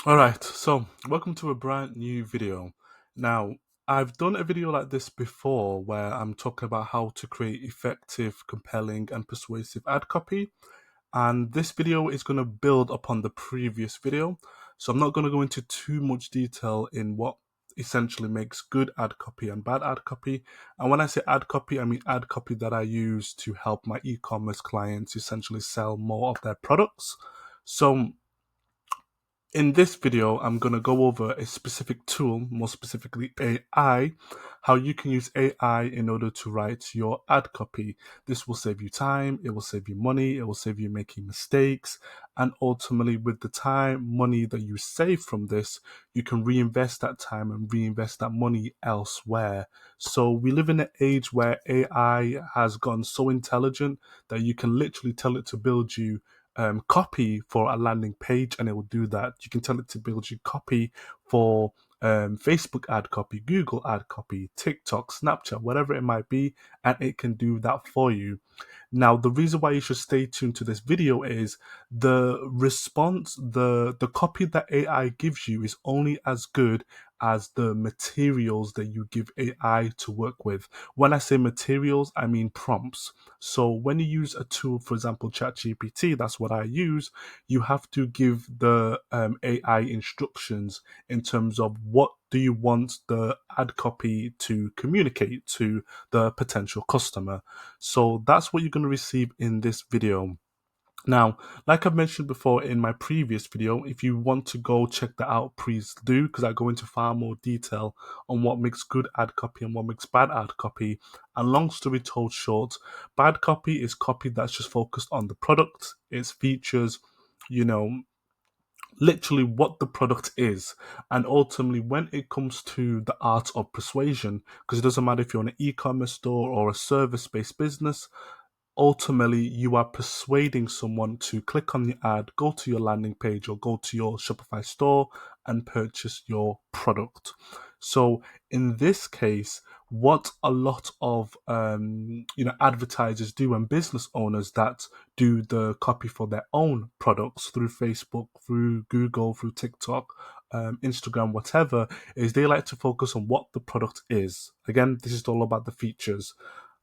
Alright, so welcome to a brand new video. Now, I've done a video like this before where I'm talking about how to create effective, compelling, and persuasive ad copy. And this video is going to build upon the previous video. So I'm not going to go into too much detail in what essentially makes good ad copy and bad ad copy. And when I say ad copy, I mean ad copy that I use to help my e-commerce clients essentially sell more of their products. So in this video, I'm going to go over a specific tool, more specifically AI, how you can use AI in order to write your ad copy. This will save you time, it will save you money, it will save you making mistakes, and ultimately with the time, money that you save from this, you can reinvest that time and reinvest that money elsewhere. So we live in an age where AI has gone so intelligent that you can literally tell it to build you copy for a landing page and it will do that. You can tell it to build you copy for Facebook ad copy, Google ad copy, TikTok, Snapchat, whatever it might be, and it can do that for you. Now, the reason why you should stay tuned to this video is the response, the copy that AI gives you is only as good as the materials that you give AI to work with. When I say materials, I mean prompts. So when you use a tool, for example, ChatGPT, that's what I use, you have to give the AI instructions in terms of what do you want the ad copy to communicate to the potential customer. So that's what you're going to receive in this video. Now, like I've mentioned before in my previous video, if you want to go check that out, please do, because I go into far more detail on what makes good ad copy and what makes bad ad copy. And long story told short, bad copy is copy that's just focused on the product, its features, you know, literally what the product is. And ultimately, when it comes to the art of persuasion, because it doesn't matter if you're an e-commerce store or a service-based business, ultimately you are persuading someone to click on the ad, go to your landing page or go to your Shopify store and purchase your product. So in this case, what a lot of advertisers do and business owners that do the copy for their own products through Facebook, through Google, through TikTok, Instagram, whatever, is they like to focus on what the product is. Again, this is all about the features.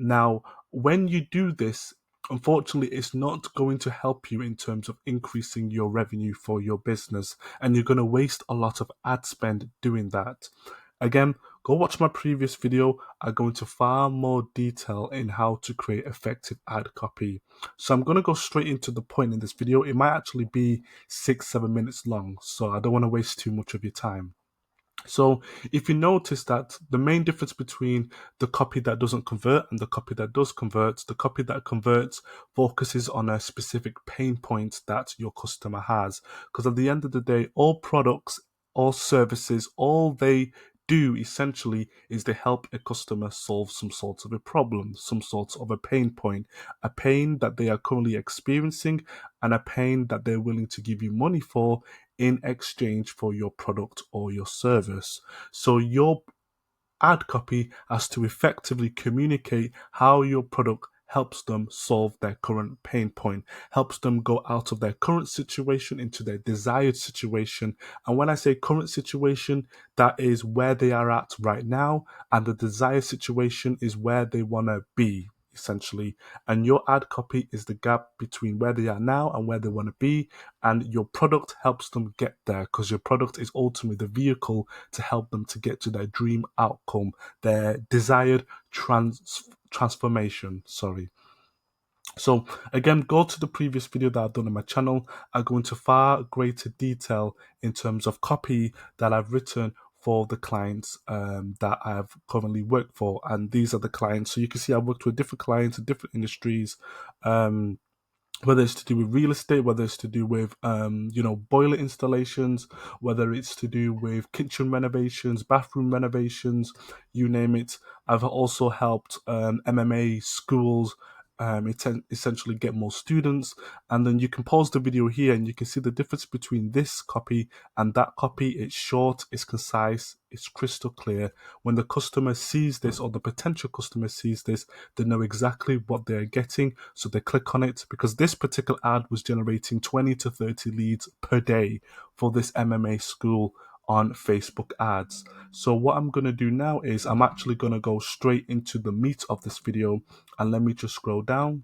Now, when you do this, unfortunately, it's not going to help you in terms of increasing your revenue for your business, and you're going to waste a lot of ad spend doing that. Again, go watch my previous video. I go into far more detail in how to create effective ad copy. So I'm going to go straight into the point in this video. It might actually be 6-7 minutes long, so I don't want to waste too much of your time. So if you notice that the main difference between the copy that doesn't convert and the copy that does convert, the copy that converts focuses on a specific pain point that your customer has. Because at the end of the day, all products, all services, all they do essentially is they help a customer solve some sort of a problem, some sort of a pain point, a pain that they are currently experiencing and a pain that they're willing to give you money for in exchange for your product or your service. So your ad copy has to effectively communicate how your product helps them solve their current pain point, helps them go out of their current situation into their desired situation. And when I say current situation, that is where they are at right now, and the desired situation is where they want to be, essentially. And your ad copy is the gap between where they are now and where they want to be, and your product helps them get there, because your product is ultimately the vehicle to help them to get to their dream outcome, their desired transformation. Sorry. So again, go to the previous video that I've done on my channel. I go into far greater detail in terms of copy that I've written for the clients that I've currently worked for, and these are the clients. So you can see I've worked with different clients in different industries. Whether it's to do with real estate, whether it's to do with, boiler installations, whether it's to do with kitchen renovations, bathroom renovations, you name it. I've also helped MMA schools essentially get more students. And then you can pause the video here and you can see the difference between this copy and that copy. It's short, it's concise, it's crystal clear. When the customer sees this, or the potential customer sees this, they know exactly what they're getting, so they click on it, because this particular ad was generating 20 to 30 leads per day for this MMA school on Facebook ads. So what I'm going to do now is I'm actually going to go straight into the meat of this video, and let me just scroll down.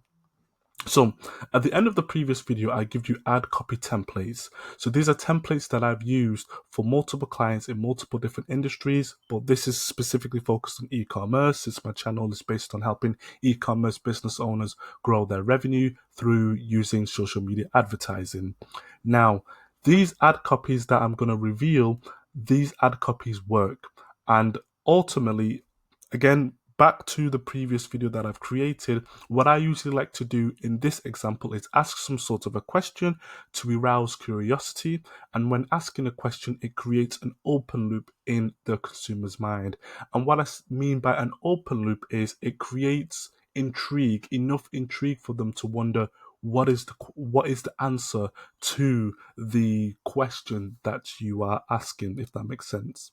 So at the end of the previous video, I give you ad copy templates. So these are templates that I've used for multiple clients in multiple different industries, but this is specifically focused on e-commerce, since my channel is based on helping e-commerce business owners grow their revenue through using social media advertising. Now, these ad copies that I'm going to reveal, these ad copies work. And ultimately, again, back to the previous video that I've created, what I usually like to do in this example is ask some sort of a question to arouse curiosity. And when asking a question, it creates an open loop in the consumer's mind. And what I mean by an open loop is it creates intrigue, enough intrigue for them to wonder what is the answer to the question that you are asking, if that makes sense.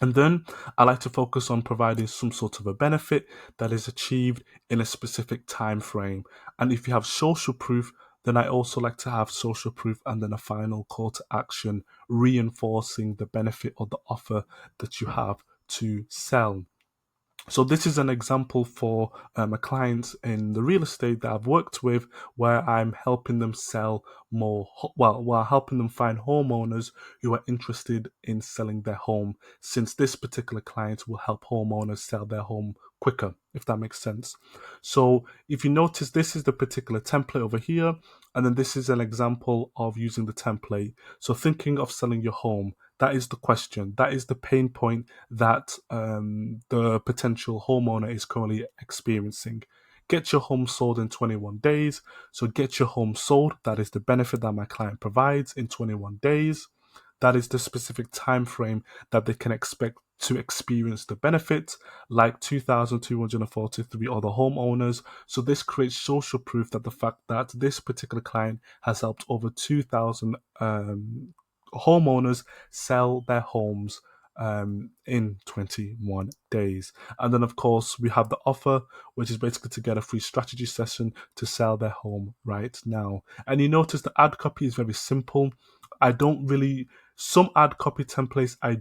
And then I like to focus on providing some sort of a benefit that is achieved in a specific time frame. And if you have social proof, then I also like to have social proof and then a final call to action reinforcing the benefit or the offer that you have to sell. So this is an example for a client in the real estate that I've worked with, where I'm helping them sell more, while helping them find homeowners who are interested in selling their home, since this particular client will help homeowners sell their home quicker, if that makes sense. So if you notice, this is the particular template over here, and then this is an example of using the template. So thinking of selling your home, that is the question, that is the pain point that the potential homeowner is currently experiencing. Get your home sold in 21 days. So get your home sold. That is the benefit that my client provides in 21 days. That is the specific time frame that they can expect to experience the benefits, like 2,243 other homeowners. So this creates social proof that the fact that this particular client has helped over 2,000 homeowners sell their homes in 21 days. And then, of course, we have the offer, which is basically to get a free strategy session to sell their home right now. And you notice the ad copy is very simple. I don't really, some ad copy templates I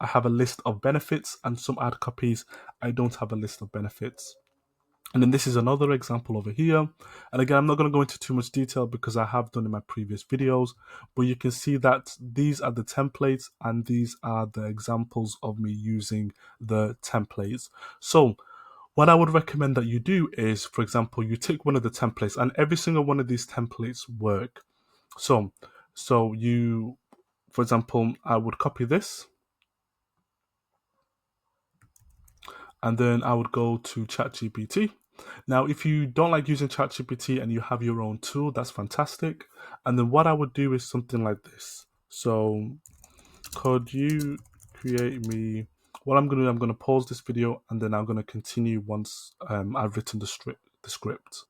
have a list of benefits, and some ad copies I don't have a list of benefits. And then this is another example over here. And again, I'm not going to go into too much detail because I have done in my previous videos, but you can see that these are the templates and these are the examples of me using the templates. So what I would recommend that you do is, for example, you take one of the templates, and every single one of these templates work. So you, for example, I would copy this, and then I would go to ChatGPT. Now, if you don't like using ChatGPT and you have your own tool, that's fantastic. And then what I would do is something like this. So, could you create me? What I'm going to do, I'm going to pause this video and then I'm going to continue once I've written the script.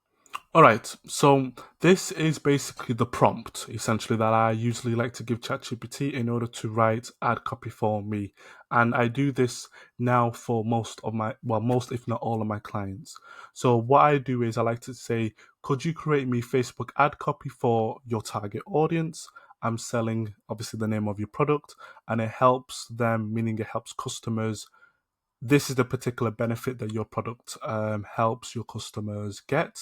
All right, so this is basically the prompt, essentially, that I usually like to give ChatGPT in order to write ad copy for me. And I do this now for most, if not all of my clients. So what I do is I like to say, could you create me Facebook ad copy for your target audience? I'm selling, obviously, the name of your product, and it helps them, meaning it helps customers. This is the particular benefit that your product helps your customers get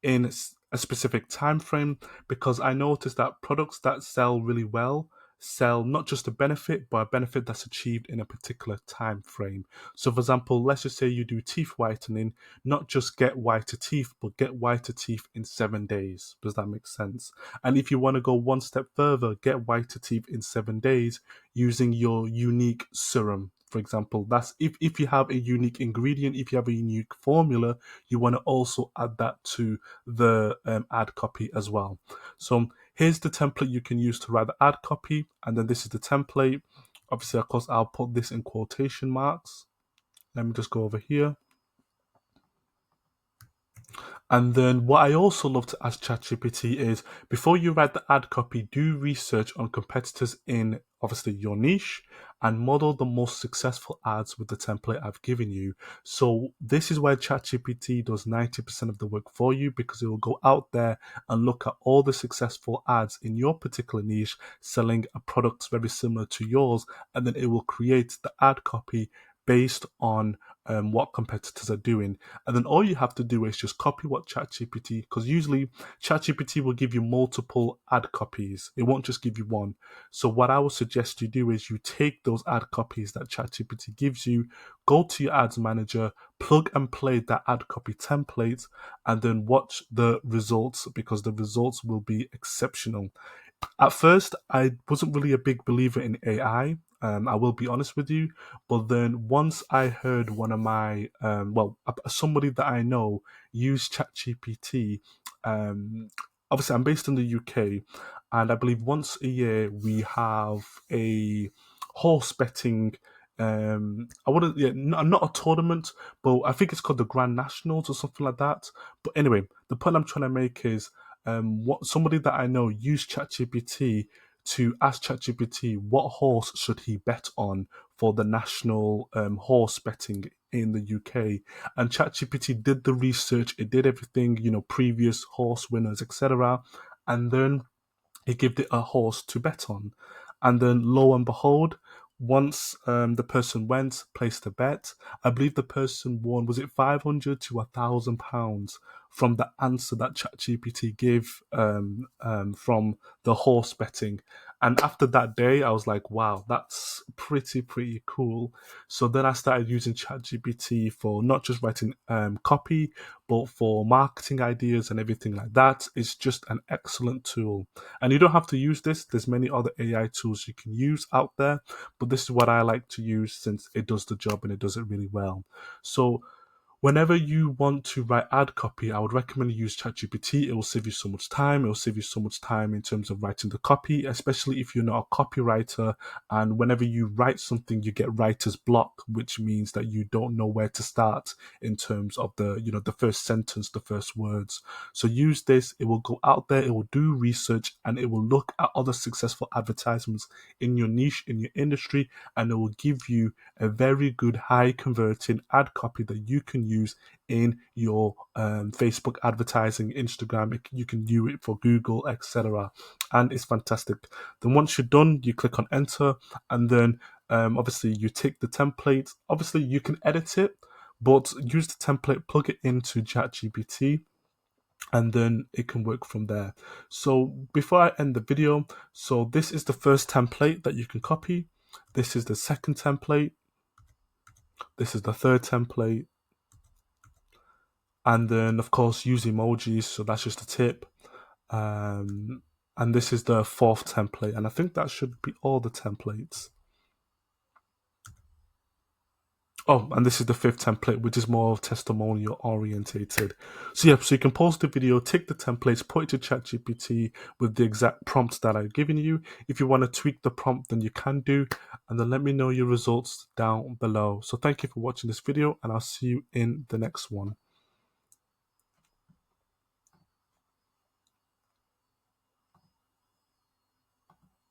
in a specific time frame, because I noticed that products that sell really well sell not just a benefit, but a benefit that's achieved in a particular time frame. So for example, let's just say you do teeth whitening, not just get whiter teeth, but get whiter teeth in 7 days. Does that make sense? And if you want to go one step further, get whiter teeth in 7 days using your unique serum. For example, that's if you have a unique ingredient, if you have a unique formula, you want to also add that to the ad copy as well. So here's the template you can use to write the ad copy, and then this is the template. Obviously, of course, I'll put this in quotation marks. Let me just go over here. And then what I also love to ask ChatGPT is, before you write the ad copy, do research on competitors in obviously your niche and model the most successful ads with the template I've given you. So this is where ChatGPT does 90% of the work for you, because it will go out there and look at all the successful ads in your particular niche selling a product very similar to yours, and then it will create the ad copy based on what competitors are doing. And then all you have to do is just copy what ChatGPT, because usually ChatGPT will give you multiple ad copies. It won't just give you one. So what I would suggest you do is you take those ad copies that ChatGPT gives you, go to your ads manager, plug and play that ad copy template, and then watch the results, because the results will be exceptional. At first, I wasn't really a big believer in AI. I will be honest with you, but then once I heard one of my somebody that I know use ChatGPT. Um, Obviously, I'm based in the UK, and I believe once a year we have a horse betting. I wouldn't, yeah, not a tournament, but I think it's called the Grand Nationals or something like that. But anyway, the point I'm trying to make is what somebody that I know used ChatGPT to ask ChatGPT what horse should he bet on for the national horse betting in the UK, and ChatGPT did the research, it did everything, previous horse winners, etc., and then he gave it a horse to bet on. And then lo and behold, once the person went, placed a bet, I believe the person won, was it 500 to £1,000 from the answer that ChatGPT gave from the horse betting. And after that day, I was like, wow, that's pretty cool. So then I started using ChatGPT for not just writing copy, but for marketing ideas and everything like that. It's just an excellent tool. And you don't have to use this. There's many other AI tools you can use out there, but this is what I like to use since it does the job and it does it really well. So whenever you want to write ad copy, I would recommend you use ChatGPT. It will save you so much time. It will save you so much time in terms of writing the copy, especially if you're not a copywriter. And whenever you write something, you get writer's block, which means that you don't know where to start in terms of the first sentence, the first words. So use this. It will go out there. It will do research and it will look at other successful advertisements in your niche, in your industry, and it will give you a very good high converting ad copy that you can use in your Facebook advertising, Instagram. You can use it for Google, etc. And it's fantastic. Then once you're done, you click on enter, and then obviously you take the template. Obviously you can edit it, but use the template, plug it into ChatGPT, and then it can work from there. So before I end the video, so this is the first template that you can copy. This is the second template. This is the third template. And then, of course, use emojis. So that's just a tip. And this is the fourth template. And I think that should be all the templates. Oh, and this is the fifth template, which is more testimonial orientated. So yeah, so you can pause the video, take the templates, put it to ChatGPT with the exact prompts that I've given you. If you want to tweak the prompt, then you can do, and then let me know your results down below. So thank you for watching this video, and I'll see you in the next one.